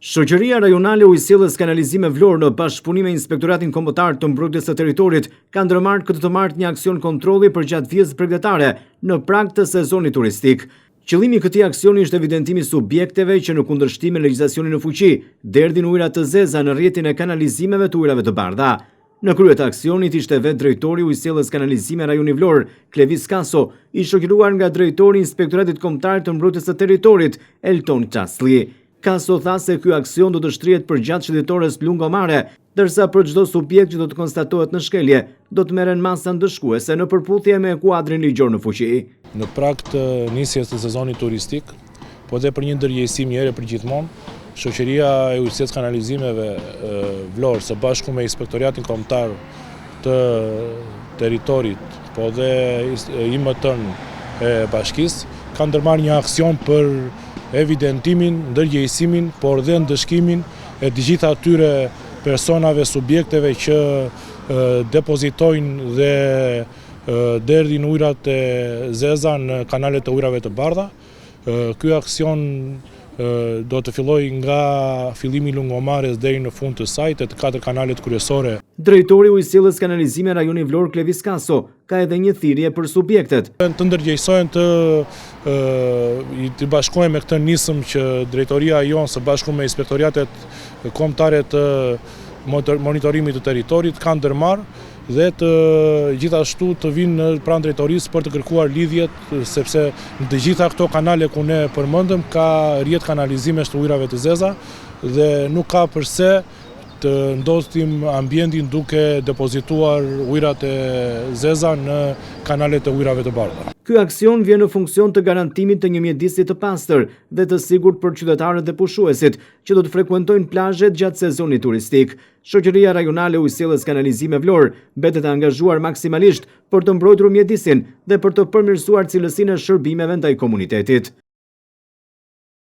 Shoqëria Rajonale Ujësillës Kanalizime Vlorë në bashkëpunim me Inspektoratin Kombëtar të Mbrojtjes së Territorit ka ndërmarrë këtë të martë një aksion kontrolli përgjatë vijës përgatare në prag të sezonit turistik. Qëllimi i këtij aksioni është evidentimi subjekteve që në kundërshtim me legjislacionin në fuqi derdhin ujëra të zeza në rrjetin e kanalizimeve të ujërave të bardha. Në krye të aksionit ishte vetë drejtori Ujësillës Kanalizime Rajoni Vlorë, Klevis Kaso, i shoqëruar nga drejtori i Inspektoratit Kombëtar të Mbrojtjes së Territorit, Elton Çastli. Kaso tha se ky aksion do të shtrihet përgjatë shëndetores lungomare, ndërsa për çdo subjekt që do të konstatohet në shkelje, do të merren masa ndëshkuese në përputhje me kuadrin ligjor në fuqi. Në prag të nisjes të sezonit turistik, po dhe për një ndërgjegjësim një herë për gjithmonë, Shoqëria e Ujësisë Kanalizimeve Vlorë së bashku me Inspektoratin Kombëtar të Territorit, po dhe IMT-n e bashkisë, ka ndërmarrë një aksion për evidentimin, ndërgjegjësimin, por dhe ndëshkimin e të gjitha atyre personave, subjekteve që depozitojnë dhe derdhin ujërat e zeza në kanalet e ujërave të bardha. Ky aksion do të filloj nga fillimi i lungomares deri në fund të saj të 4 kanalet kryesore. Drejtori i Ujësillës Kanalizime Rajoni Vlorë, Klevis Kaso, ka edhe një thirrje për subjektet. Të ndërgjegjësohen të bashkohen me këtë nisëm që drejtoria jonë së bashku me inspektoratet kombëtare të monitorimit të territorit kanë ndërmarrë dhe të gjithashtu të vinë në pranë drejtorisë për të kërkuar lidhjet, sepse në të gjitha këto kanale ku ne përmendëm ka rrjet kanalizimesh të ujërave të zeza dhe nuk ka përse të ndosim ambientin duke depozituar ujërat e zeza në kanalet e ujërave të bardha. Ky aksion vjen në funksion të garantimit të një mjedisi të pastër dhe të sigurt për qytetarët dhe pushuesit që do të frekuentojnë plazhet gjatë sezonit turistik. Shoqëria Rajonale Ujësillës Kanalizime Vlorë mbetet e angazhuar maksimalisht për të mbrojtur mjedisin dhe për të përmirësuar cilësinë e shërbimeve ndaj komunitetit.